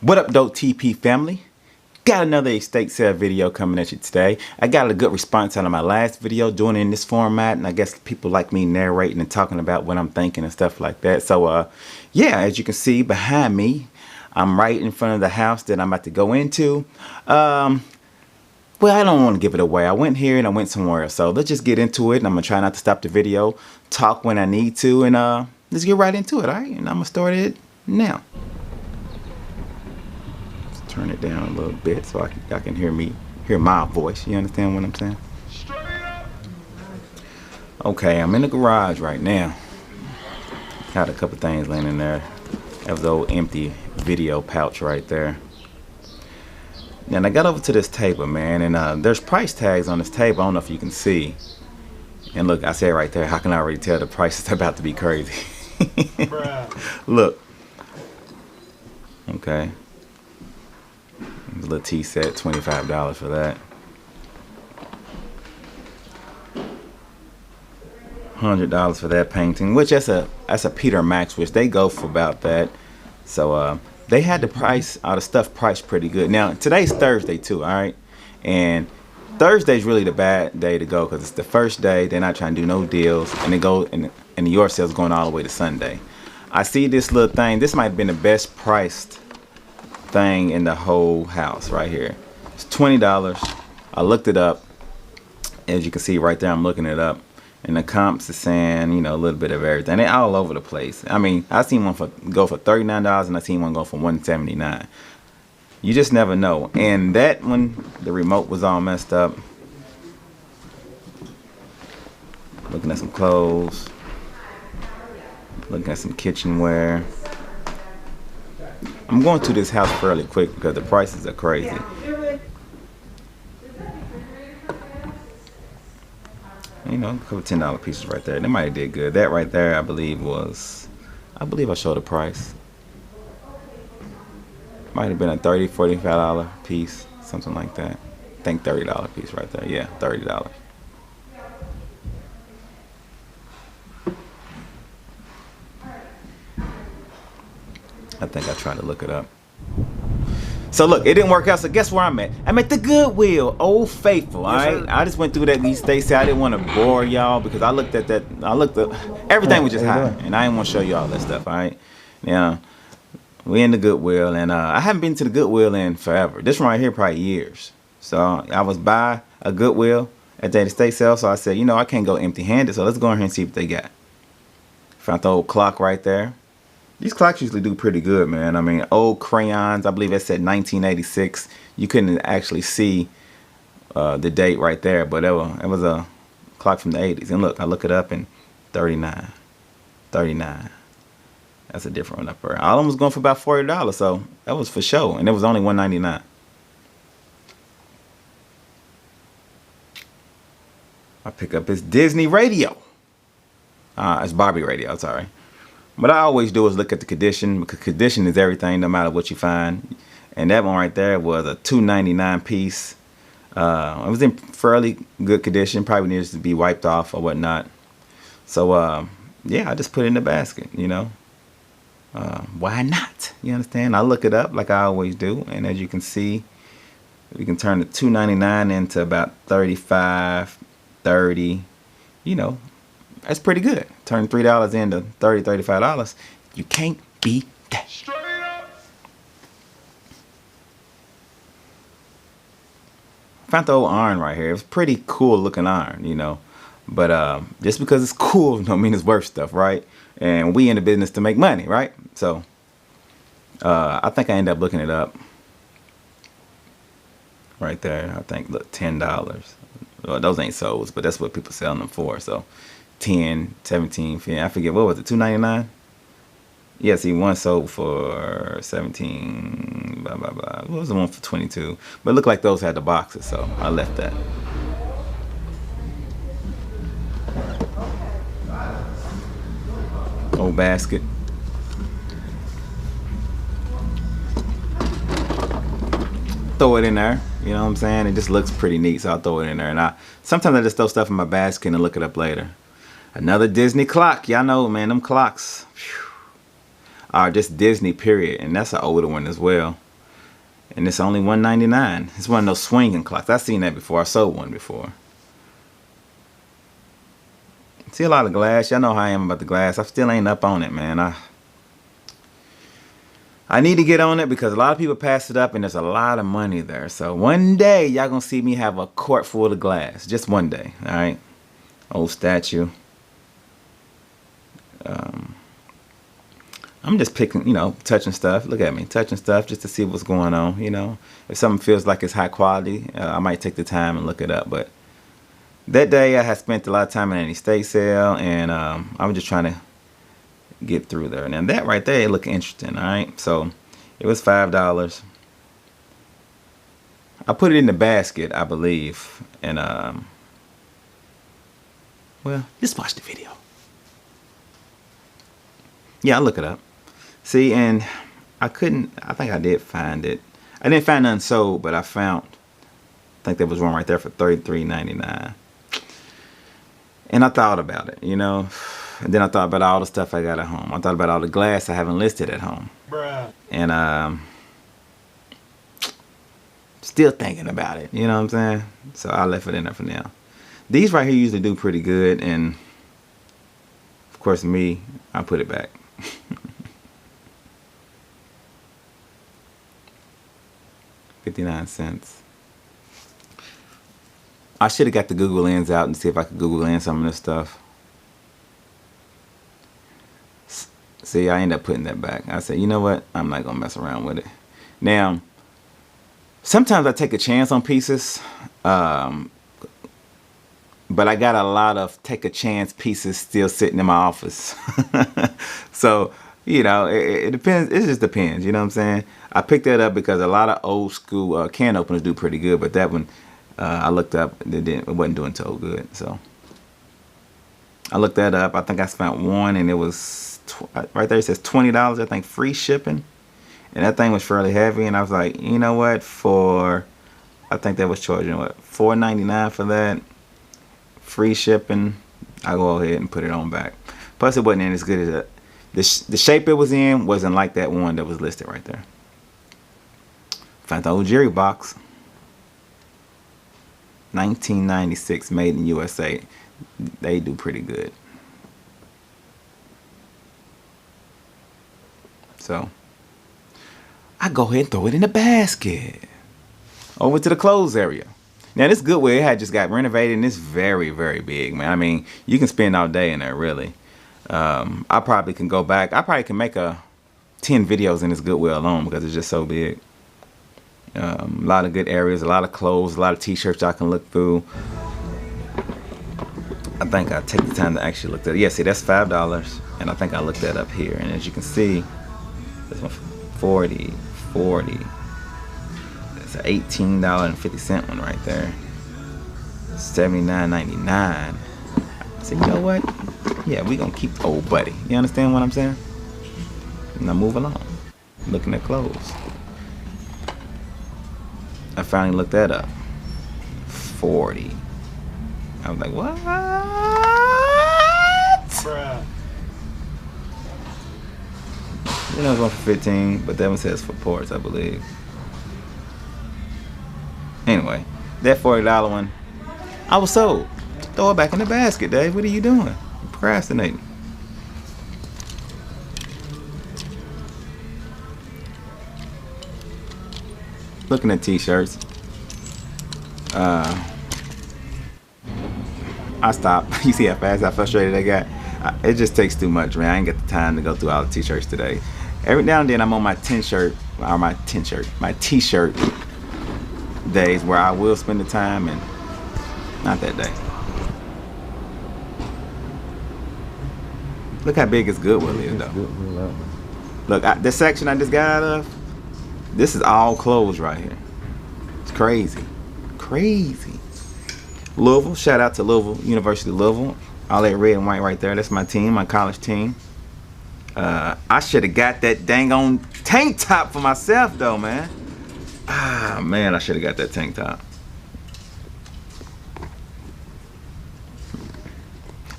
What up, Dope TP family? Got another estate sale video coming at you today. I got a good response out of my last video doing it in this format, and I guess people like me narrating and talking about what I'm thinking and stuff like that. So yeah, as you can see behind me, I'm right in front of the house that I'm about to go into. Well, I don't want to give it away. I went here and I went somewhere else. So let's just get into it, and I'm gonna try not to stop the video, talk when I need to, and let's get right into it, all right? And I'm gonna start it now. Turn it down a little bit so y'all can hear my voice. You understand what I'm saying? Okay, I'm in the garage right now. Got a couple things laying in there. That was the old empty video pouch right there. Then I got over to this table, man, and there's price tags on this table. I don't know if you can see. And look, I said right there, how can I already tell the price is about to be crazy? Look. Okay. The little tea set, $25 for that. $100 for that painting, which that's a Peter Max, which they go for about that. So they had the price, all the stuff priced pretty good. Now today's Thursday too, all right, and Thursday's really the bad day to go because it's the first day. They're not trying to do no deals, and they go and the yard sale's going all the way to Sunday. I see this little thing. This might have been the best priced thing in the whole house right here. It's $20. I looked it up. As you can see right there, I'm looking it up, and the comps is saying, you know, a little bit of everything. They're all over the place. I mean, I seen one go for $39, and I seen one go for $179. You just never know. And that one, the remote was all messed up. Looking at some clothes, looking at some kitchenware. I'm going to this house fairly quick because the prices are crazy. You know, a couple $10 pieces right there. They might have did good. That right there, I believe I showed the price. Might have been a $30, $45 piece, something like that. I think $30 piece right there. Yeah, $30. I think I tried to look it up. So look, it didn't work out. So guess where I'm at? I'm at the Goodwill, Old Faithful. All right. I just went through that estate sale. I didn't want to bore y'all because I looked at that. Everything was just high, and I didn't want to show you all that stuff. All right. Now we in the Goodwill, and I haven't been to the Goodwill in forever. This one right here probably years. So I was by a Goodwill at the estate sale. So I said, you know, I can't go empty-handed. So let's go in here and see what they got. Found the old clock right there. These clocks usually do pretty good, man. I mean, old crayons. I believe that said 1986. You couldn't actually see the date right there, but it was a clock from the 80s. And look, I look it up, and 39. That's a different one up there. All of them was going for about $40, so that was for sure. And it was only $199. I pick up his Disney radio. It's Barbie radio, sorry. What I always do is look at the condition, because condition is everything, no matter what you find. And that one right there was a $2.99 piece. It was in fairly good condition, probably needs to be wiped off or whatnot. So yeah, I just put it in the basket, you know. Why not? You understand? I look it up like I always do, and as you can see, we can turn the $2.99 into about $35, $30, you know. That's pretty good. Turn $3 into $30, $35. You can't beat that. Found the old iron right here. It was pretty cool looking iron, you know. But just because it's cool don't mean it's worth stuff, right? And we in the business to make money, right? So I think I ended up looking it up. Right there. I think, look, $10. Well, those ain't souls, but that's what people selling them for. So 10, 17, 15, I forget, what was it, $2.99? Yeah, see, one sold for 17, blah, blah, blah. What was the one for 22? But it looked like those had the boxes, so I left that. Old basket. Throw it in there, you know what I'm saying? It just looks pretty neat, so I'll throw it in there. And sometimes I just throw stuff in my basket and look it up later. Another Disney clock. Y'all know, man, them clocks are just Disney, period. And that's an older one as well. And it's only $1.99. It's one of those swinging clocks. I've seen that before. I sold one before. See a lot of glass. Y'all know how I am about the glass. I still ain't up on it, man. I need to get on it because a lot of people pass it up and there's a lot of money there. So one day y'all gonna see me have a quart full of glass. Just one day, all right? Old statue. I'm just picking, you know, touching stuff. Look at me, touching stuff just to see what's going on, you know. If something feels like it's high quality, I might take the time and look it up. But that day I had spent a lot of time in an estate sale, and I was just trying to get through there. Now that right there, it looked interesting, all right? So it was $5. I put it in the basket, I believe. And, well, just watch the video. Yeah, I'll look it up. See, and I think I did find it. I didn't find none sold, but I think there was one right there for $33.99. And I thought about it, you know. And then I thought about all the stuff I got at home. I thought about all the glass I haven't listed at home. Bruh. And still thinking about it, you know what I'm saying? So I left it in there for now. These right here usually do pretty good, and of course me, I put it back. 59 cents. I should have got the Google Lens out and see if I could Google Lens some of this stuff. See, I ended up putting that back. I said, you know what? I'm not going to mess around with it. Now, sometimes I take a chance on pieces. But I got a lot of take a chance pieces still sitting in my office. So, you know, it depends. It just depends. You know what I'm saying? I picked that up because a lot of old school can openers do pretty good. But that one, I looked up, it wasn't doing so good. So I looked that up. I think I found one, and it was right there. It says $20. I think free shipping, and that thing was fairly heavy. And I was like, you know what? I think that was charging what, $4.99 for that. Free shipping. I'll go ahead and put it on back. Plus, it wasn't as good as that. The shape it was in wasn't like that one that was listed right there. Found the old Jerry box. 1996, made in USA. They do pretty good. So I go ahead and throw it in the basket. Over to the clothes area. Now this Goodwill, it had just got renovated, and it's very, very big, man. I mean, you can spend all day in there, really. I probably can go back. I probably can make 10 videos in this Goodwill alone because it's just so big. A lot of good areas, a lot of clothes, a lot of t-shirts I can look through. I think I take the time to actually look at it. Yeah, see, that's $5, and I think I looked that up here. And as you can see, this one 40. That's an $18.50 one right there. $79.99. So you know what? Yeah, we gonna keep old buddy. You understand what I'm saying? Now move along. Looking at clothes. I finally looked that up. 40. I was like, what? Bruh. You know, it's one for 15, but that one says for ports, I believe. Anyway, that $40 one, I was sold. Throw it back in the basket, Dave. What are you doing? You're procrastinating. Looking at t-shirts. I stopped. You see how fast, how frustrated I got? It just takes too much, man. I ain't got the time to go through all the t-shirts today. Every now and then I'm on my t-shirt days where I will spend the time, and not that day. Look how big his Goodwill is, though. Look, this section I just got out of, this is all clothes right here. It's crazy. Crazy. Louisville, shout out to Louisville, University of Louisville. All that red and white right there, that's my team, my college team. I should have got that dang on tank top for myself, though, man. Ah, man, I should have got that tank top.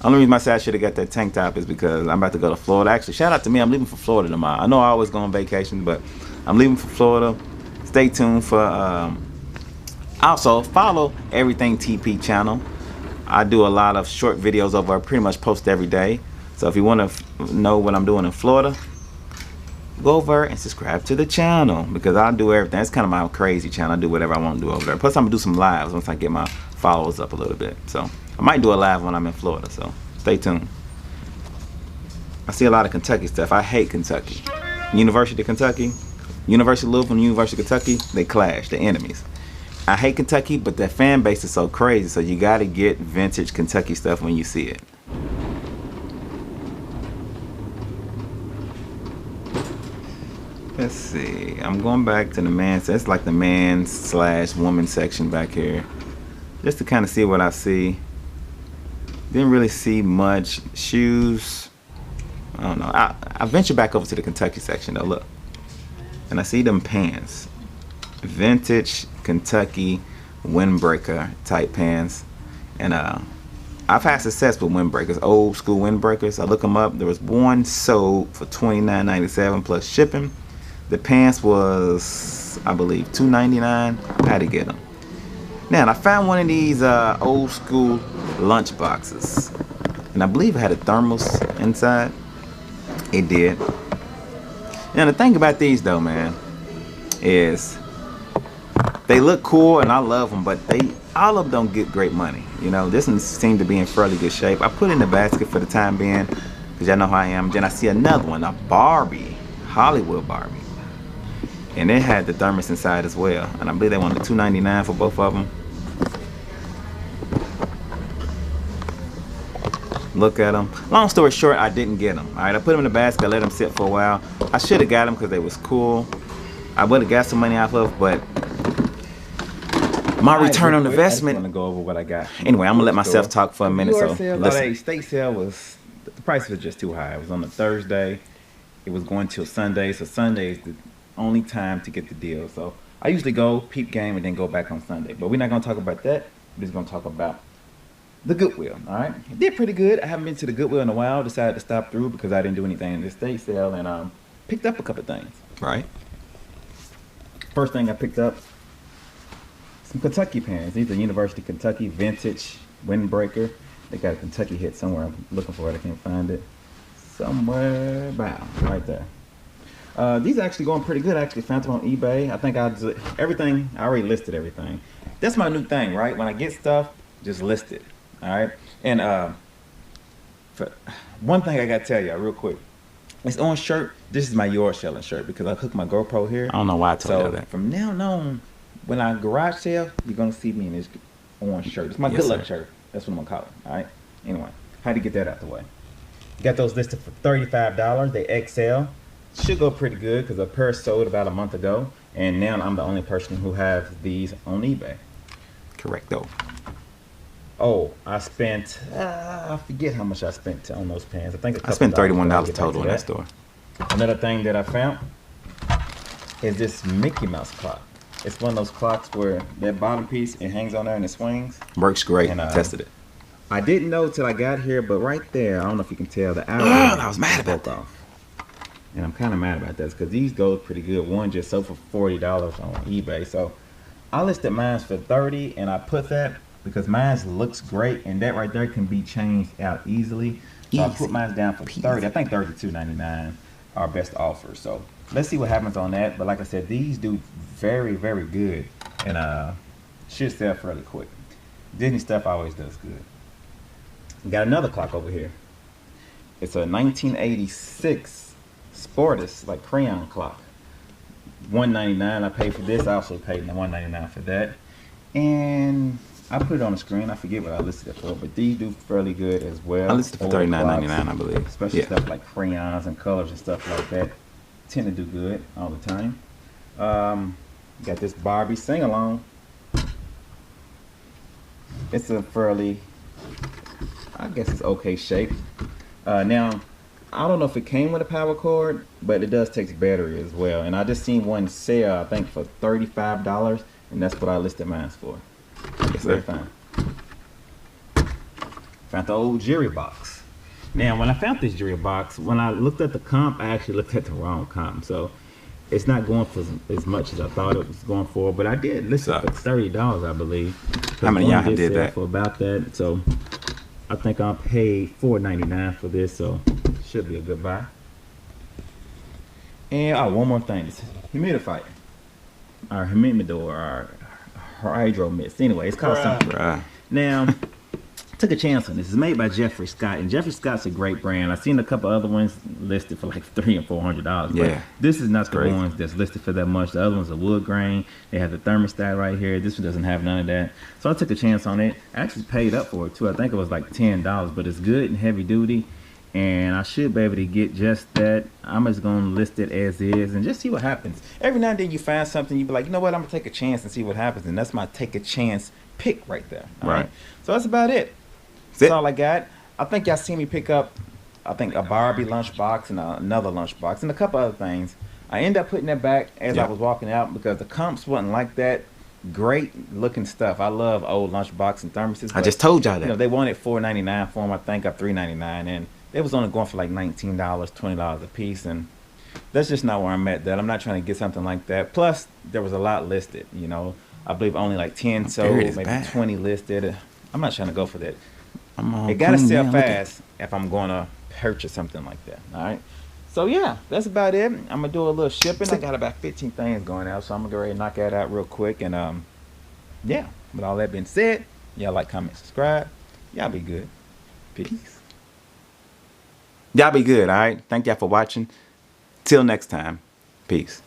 Only reason I say I should have got that tank top is because I'm about to go to Florida. Actually, shout out to me. I'm leaving for Florida tomorrow. I know I always go on vacation, but I'm leaving for Florida. stay tuned for also follow Everything TP channel. I do a lot of short videos over, pretty much post every day. So if you want to know what I'm doing in Florida, go over and subscribe to the channel, because I do everything. It's kind of my crazy channel. I do whatever I want to do over there. Plus I'm gonna do some lives once I get my followers up a little bit. So I might do a live when I'm in Florida, so stay tuned. I see a lot of Kentucky stuff. I hate Kentucky. University of Kentucky, University of Louisville and University of Kentucky, they clash, they're enemies. I hate Kentucky, but their fan base is so crazy, so you gotta get vintage Kentucky stuff when you see it. Let's see, I'm going back to the man's, it's like the man/woman section back here, just to kind of see what I see. Didn't really see much. Shoes, I don't know. I venture back over to the Kentucky section though, look. And I see them pants. Vintage Kentucky windbreaker type pants. And I've had success with windbreakers, old school windbreakers. I look them up. There was one sold for $29.97 plus shipping. The pants was, I believe, $2.99. I had to get them. Now, I found one of these old school lunch boxes. And I believe it had a thermos inside. It did. Now the thing about these though, man, is they look cool and I love them, but all of them don't get great money. You know, this one seemed to be in fairly good shape. I put it in the basket for the time being, because y'all know how I am. Then I see another one, a Barbie, Hollywood Barbie. And it had the thermos inside as well. And I believe they wanted $2.99 for both of them. Look at them. Long story short, I didn't get them. All right, I put them in the basket, let them sit for a while. I should have got them because they was cool. I would have got some money off of, but my return on investment. I'm gonna go over what I got. Anyway, I'm gonna let myself talk for a minute. So listen. State sale was, the price was just too high. It was on a Thursday. It was going till Sunday, so Sunday is the only time to get the deal. So I usually go peep game and then go back on Sunday. But we're not gonna talk about that. We're just gonna talk about the Goodwill. All right, it did pretty good. I haven't been to the Goodwill in a while. Decided to stop through because I didn't do anything in the estate sale, and picked up a couple things. Right. First thing I picked up, some Kentucky pants. These are University of Kentucky vintage windbreaker. They got a Kentucky hit somewhere. I'm looking for it. I can't find it. Somewhere, bow, right there. These are actually going pretty good. I actually found them on eBay. I think everything. I already listed everything. That's my new thing, right? When I get stuff, just list it. All right, and for one thing I gotta tell you real quick, it's on shirt. This is my Yours Selling shirt because I hooked my GoPro here. I don't know why I told you that. From now on, when I garage sale, you're gonna see me in this orange shirt. It's my good luck shirt. That's what I'm gonna call it. All right. Anyway, how to get that out the way? Got those listed for $35. They XL. Should go pretty good because a pair sold about a month ago, and now I'm the only person who has these on eBay. Correct though. Oh, I spent, I forget how much I spent on those pants. I think I spent $31 total in that store. Another thing that I found is this Mickey Mouse clock. It's one of those clocks where that bottom piece, it hangs on there and it swings. Works great. And tested it. I didn't know till I got here, but right there, I don't know if you can tell the arrow. I was mad about that. And I'm kind of mad about that because these go pretty good. One just sold for $40 on eBay. So I listed mine for $30, and I put that because mine looks great, and that right there can be changed out easily. So I put mine down for $30. I think $32.99 are best offers. So let's see what happens on that. But like I said, these do very, very good, and should sell fairly quick. Disney stuff always does good. Got another clock over here. It's a 1986 Sportus, like crayon clock. $199 I paid for this. I also paid $199 for that. And I put it on the screen. I forget what I listed it for, but these do fairly good as well. I listed it for $39.99, I believe. Especially stuff like crayons and colors and stuff like that. Tend to do good all the time. Got this Barbie sing-along. It's a fairly, I guess it's okay shape. Now, I don't know if it came with a power cord, but it does take battery as well. And I just seen one sale, I think, for $35, and that's what I listed mine for. It's very fine. Found the old jury box. Now, when I found this jury box, when I looked at the comp, I actually looked at the wrong comp. So, it's not going for as much as I thought it was going for, but I did list it for $30, I believe. How many y'all did that? For about that, so I think I paid $4.99 for this, so should be a good buy. And one more thing, this humidifier, our humidor, our hydro mist. Anyway, it's called something. Now, took a chance on this. It's made by Jeffrey Scott, and Jeffrey Scott's a great brand. I've seen a couple other ones listed for like $300 and $400. Yeah, but this is not the ones that's listed for that much. The other one's a wood grain. They have the thermostat right here. This one doesn't have none of that. So I took a chance on it. I actually paid up for it too. I think it was like $10, but it's good and heavy duty. And I should be able to get just that. I'm just gonna list it as is and just see what happens. Every now and then you find something, you be like, you know what, I'm gonna take a chance and see what happens. And that's my take a chance pick right there. All right. So that's about it. That's all I got. I think y'all seen me pick up, I think, a Barbie lunchbox and another lunchbox and a couple other things. I ended up putting that back as I was walking out because the comps wasn't like that. Great looking stuff. I love old lunchbox and thermoses. I just told y'all that. You know, they wanted $4.99 for them. I think up $3.99, and it was only going for like $19, $20 a piece, and that's just not where I'm at. That I'm not trying to get something like that. Plus, there was a lot listed. You know, I believe only like 10 sold, maybe 20 listed. I'm not trying to go for that. It gotta sell fast if I'm gonna purchase something like that. All right. So yeah, that's about it. I'm gonna do a little shipping. I got about 15 things going out, so I'm gonna go ahead and knock that out real quick. And yeah. With all that being said, y'all like, comment, subscribe. Y'all be good. Peace. Y'all be good. All right. Thank y'all for watching. Till next time. Peace.